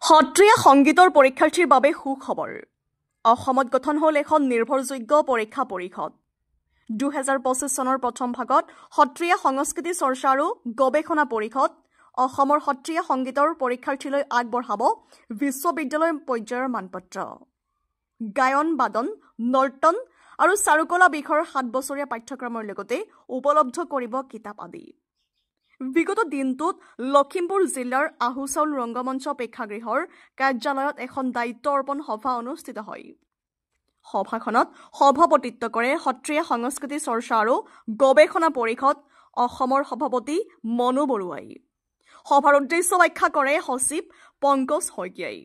সত্ৰীয়া সংগীতৰ পৰীক্ষাৰ্থীৰ বাবে সুখবৰ। অসমত গঠন হ'ল এখন নিৰ্ভৰযোগ্য পৰীক্ষা পৰিষদ। 2025 চনৰ প্ৰথম ভাগত সত্ৰীয়া সংস্কৃতি চৰ্চা আৰু গৱেষণা পৰিষদ অসমৰ সত্ৰীয়া সংগীতৰ পৰীক্ষাৰ্থীলৈ আগবঢ়াব বিশ্ববিদ্যালয় পৰ্যায়ৰ মানপত্ৰ। গায়ন, বাদন, নৰ্তন আৰু চাৰুকলা বিষয়ৰ 7 বছৰীয়া পাঠ্যক্ৰমৰ লগতে উপলব্ধ কৰিব কিতাপ আদি। বিগত দিনটোত লখিমপুৰ জিলাৰ আহুচাউল ৰংগমঞ্চ প্ৰেক্ষাগৃহৰ কাৰ্যালয়ত এখন দায়িত্ব অৰ্পণ সভা অনুষ্ঠিত হয়। সভাখনত সভাপতিত্ব কৰে সত্ৰীয়া সংস্কৃতি চৰ্চা আৰু গৱেষণা পৰিষদ অসমৰ সভাপতি মনু বৰুৱাই। সভাৰ উদ্দেশ্য ব্যাখ্যা কৰে সচিব পংকজ শইকীয়াই।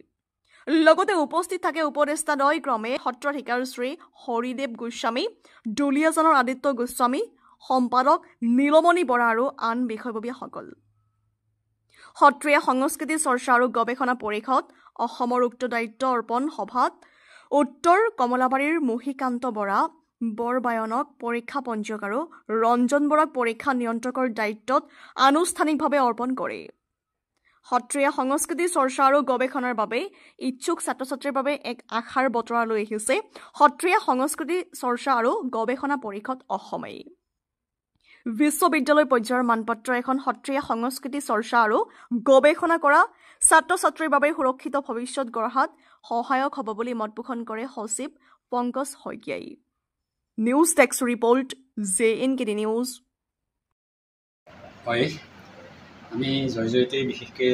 লগতে উপস্থিত থাকে উপদেষ্টাদ্বয় ক্ৰমে সত্ৰাধিকাৰ শ্ৰী হৰিদেৱ গোস্বামী, দুলীয়াজানৰ আদিত্য গোস্বামী, সম্পাদক নীলমণি বৰা আৰু আন বিষয়ববীয়াসকল। সত্ৰীয়া সংস্কৃতি চৰ্চা আৰু গৱেষণা পৰিষদ অসমৰ উক্ত দায়িত্ব অৰ্পণ সভাত উত্তৰ কমলাবাৰীৰ মহিকান্ত বৰা বৰবায়নক পৰীক্ষা পঞ্জীয়ক আৰু ৰঞ্জন বৰাক পৰীক্ষা নিয়ন্ত্ৰকৰ দায়িত্বত আনুষ্ঠানিকভাৱে অৰ্পণ কৰে। সত্ৰীয়া সংস্কৃতি চৰ্চা আৰু গৱেষণাৰ বাবে ইচ্ছুক ছাত্ৰ ছাত্ৰীৰ বাবে এক আশাৰ বতৰা লৈ আহিছে সত্ৰীয়া সংস্কৃতি চৰ্চা আৰু গৱেষণা পৰিষদ অসমে। বিশ্ববিদ্যালয় পৰ্যায়ৰ মানপত্ৰ এখন সত্ৰীয়া সংস্কৃতি চৰ্চা আৰু গৱেষণা কৰা ছাত্ৰ ছাত্ৰীৰ বাবে সুৰক্ষিত ভৱিষ্যত গঢ়াত সহায়ক হ'ব বুলি মত পোষণ কৰে সচিব পংকজ শইকীয়াই। News desk report JNKD news. হয়, আমি জয়জয়তে বিশেষকৈ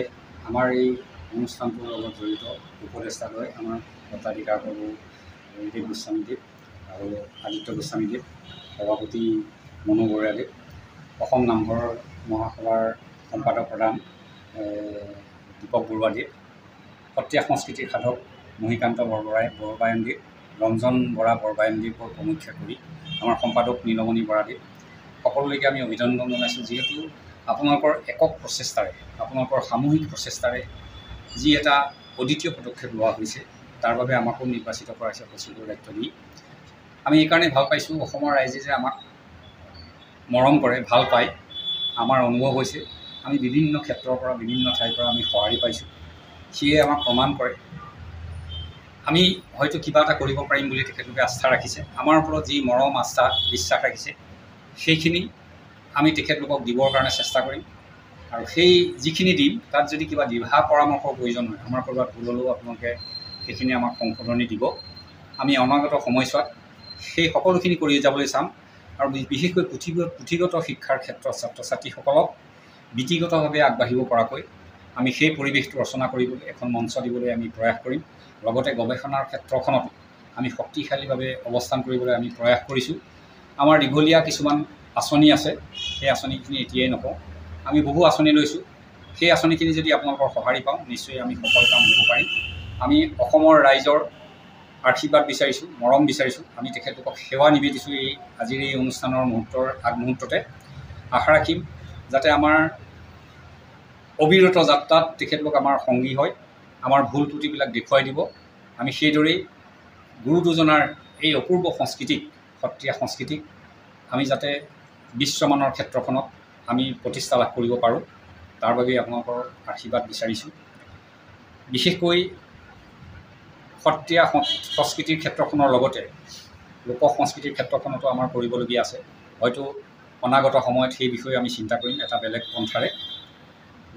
আমাৰ এই অনুষ্ঠানটোৰ লগত জড়িত উপদেষ্টাদ্বয় আমাৰ সত্ৰাধিকাৰ প্ৰভু হৰিদেৱ গোস্বামীদেৱ আৰু আদিত্য গোস্বামীদেৱ, সভাপতি মনু বৰুৱাদেৱ, অসম নামঘৰ মহাসভাৰ সম্পাদক প্ৰধান দীপক বৰুৱাদেৱ, সত্ৰীয়া সংস্কৃতিৰ সাধক মহিকান্ত বৰবায়নদেৱ, ৰঞ্জন বৰা বৰবায়নদেৱৰ প্ৰমুখ্যে কৰি আমাৰ সম্পাদক নীলমণি বৰাদেৱ, সকলোলৈকে আমি অভিনন্দন জনাইছোঁ। যিহেতু আপোনালোকৰ একক প্ৰচেষ্টাৰে, আপোনালোকৰ সামূহিক প্ৰচেষ্টাৰে যি এটা অদ্বিতীয় পদক্ষেপ লোৱা হৈছে, তাৰ বাবে আমাকো নিৰ্বাচিত কৰাইছে সচিবৰ দায়িত্ব দি। আমি এইকাৰণে ভাল পাইছোঁ, অসমৰ ৰাইজে যে আমাক মৰম কৰে, ভাল পায়, আমাৰ অনুভৱ হৈছে। আমি বিভিন্ন ক্ষেত্ৰৰ পৰা, বিভিন্ন ঠাইৰ পৰা আমি সঁহাৰি পাইছোঁ। সিয়ে আমাক প্ৰমাণ কৰে আমি হয়তো কিবা এটা কৰিব পাৰিম বুলি তেখেতলোকে আস্থা ৰাখিছে। আমাৰ ওপৰত যি মৰম, আস্থা, বিশ্বাস ৰাখিছে, সেইখিনি আমি তেখেতলোকক দিবৰ কাৰণে চেষ্টা কৰিম। আৰু সেই যিখিনি দিম, তাত যদি কিবা দিহা পৰামৰ্শৰ প্ৰয়োজন হয়, আমাৰ ক'ৰবাত ভুল হ'লেও আপোনালোকে সেইখিনি আমাক সংশোধনী দিব। আমি অনাগত সময়ছোৱাত সেই সকলোখিনি কৰি যাবলৈ চাম। আৰু বিশেষকৈ পুথিগত শিক্ষাৰ ক্ষেত্ৰত ছাত্ৰ ছাত্ৰীসকলক বৃত্তিগতভাৱে আগবাঢ়িব পৰাকৈ আমি সেই পৰিৱেশটো ৰচনা কৰিবলৈ, এখন মঞ্চ দিবলৈ আমি প্ৰয়াস কৰিম। লগতে গৱেষণাৰ ক্ষেত্ৰখনত আমি শক্তিশালীভাৱে অৱস্থান কৰিবলৈ আমি প্ৰয়াস কৰিছোঁ। আমাৰ দীঘলীয়া কিছুমান আঁচনি আছে, সেই আঁচনিখিনি এতিয়াই নকওঁ, আমি বহু আঁচনি লৈছোঁ। সেই আঁচনিখিনি যদি আপোনালোকৰ সঁহাৰি পাওঁ, নিশ্চয় আমি সফল কাম হ'ব পাৰিম। আমি অসমৰ ৰাইজৰ আশীৰ্বাদ বিচাৰিছোঁ, মৰম বিচাৰিছোঁ। আমি তেখেতলোকক সেৱা নিবেদিছোঁ এই আজিৰ এই অনুষ্ঠানৰ আগমুহূৰ্ততে। আশা ৰাখিম যাতে আমাৰ অবিৰত যাত্ৰাত তেখেতলোক আমাৰ সংগী হয়, আমাৰ ভুল ত্ৰুটিবিলাক দেখুৱাই দিব। আমি সেইদৰেই গুৰু দুজনাৰ এই অপূৰ্ব সংস্কৃতিক, সত্ৰীয়া সংস্কৃতিক আমি যাতে বিশ্বমানৰ ক্ষেত্ৰখনত আমি প্ৰতিষ্ঠা লাভ কৰিব পাৰোঁ, তাৰ বাবে আপোনালোকৰ আশীৰ্বাদ বিচাৰিছোঁ। বিশেষকৈ সত্ৰীয়া সংস্কৃতিৰ ক্ষেত্ৰখনৰ লগতে লোক সংস্কৃতিৰ ক্ষেত্ৰখনতো আমাৰ কৰিবলগীয়া আছে। হয়তো অনাগত সময়ত সেই বিষয়ে আমি চিন্তা কৰিম, এটা বেলেগ পন্থাৰে,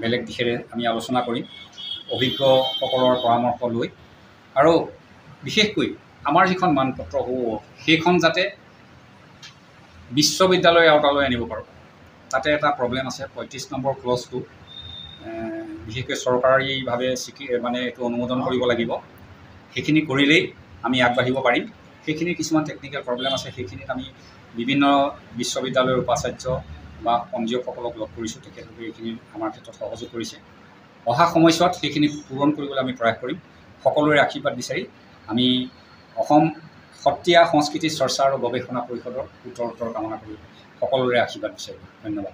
বেলেগ দিশেৰে আমি আলোচনা কৰিম অভিজ্ঞসকলৰ পৰামৰ্শ লৈ। আৰু বিশেষকৈ আমাৰ যিখন মানপত্ৰ হ'ব, সেইখন যাতে বিশ্ববিদ্যালয়ৰ আওতালৈ আনিব পাৰোঁ। তাতে এটা প্ৰব্লেম আছে, 35 নম্বৰ ক্লজটো বিশেষকৈ চৰকাৰীভাৱে এইটো অনুমোদন কৰিব লাগিব। সেইখিনি কৰিলেই আমি আগবাঢ়িব পাৰিম। সেইখিনিৰ কিছুমান টেকনিকেল প্ৰব্লেম আছে, সেইখিনিত আমি বিভিন্ন বিশ্ববিদ্যালয়ৰ উপাচাৰ্য বা পঞ্জীয়কসকলক লগ কৰিছোঁ। তেখেতলোকে এইখিনি আমাৰ ক্ষেত্ৰত সহযোগ কৰিছে। অহা সময়ছোৱাত সেইখিনি পূৰণ কৰিবলৈ আমি প্ৰয়াস কৰিম। সকলোৰে আশীৰ্বাদ বিচাৰি আমি অসম সত্ৰীয়া সংস্কৃতি চৰ্চা আৰু গৱেষণা পৰিষদৰ উত্তৰ কামনা কৰি সকলোৰে আশীৰ্বাদ বিচাৰিম। ধন্যবাদ।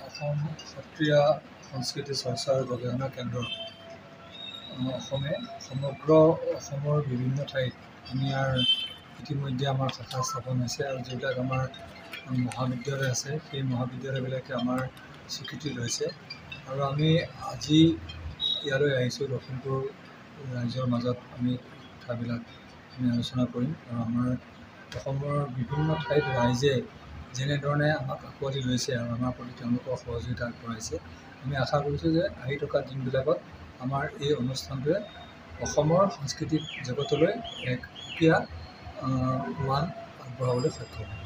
অসম সত্ৰীয়া সংস্কৃতি চৰ্চা আৰু গৱেষণা কেন্দ্ৰ অসমে সমগ্ৰ অসমৰ বিভিন্ন ঠাইত আমি ইতিমধ্যে আমাৰ শাখা স্থাপন হৈছে। আৰু যিবিলাক আমাৰ মহাবিদ্যালয় আছে, সেই মহাবিদ্যালয়বিলাকে আমাৰ স্বীকৃতি লৈছে। আৰু আমি আজি ইয়ালৈ আহিছোঁ লখিমপুৰ ৰাইজৰ মাজত আমি কথাবিলাক আমি আলোচনা কৰিম আৰু আমাৰ অসমৰ বিভিন্ন ঠাইত ৰাইজে যেনেধৰণে আমাক আঁকোৱালি লৈছে আৰু আমাৰ প্ৰতি তেওঁলোকৰ সহযোগিতা আগবঢ়াইছে আমি আশা কৰিছোঁ যে আহি থকা দিনবিলাকত আমাৰ এই অনুষ্ঠানটোৱে অসমৰ সাংস্কৃতিক জগতলৈ এক সুকীয়া মান আগবঢ়াবলৈ সক্ষম হ'ব।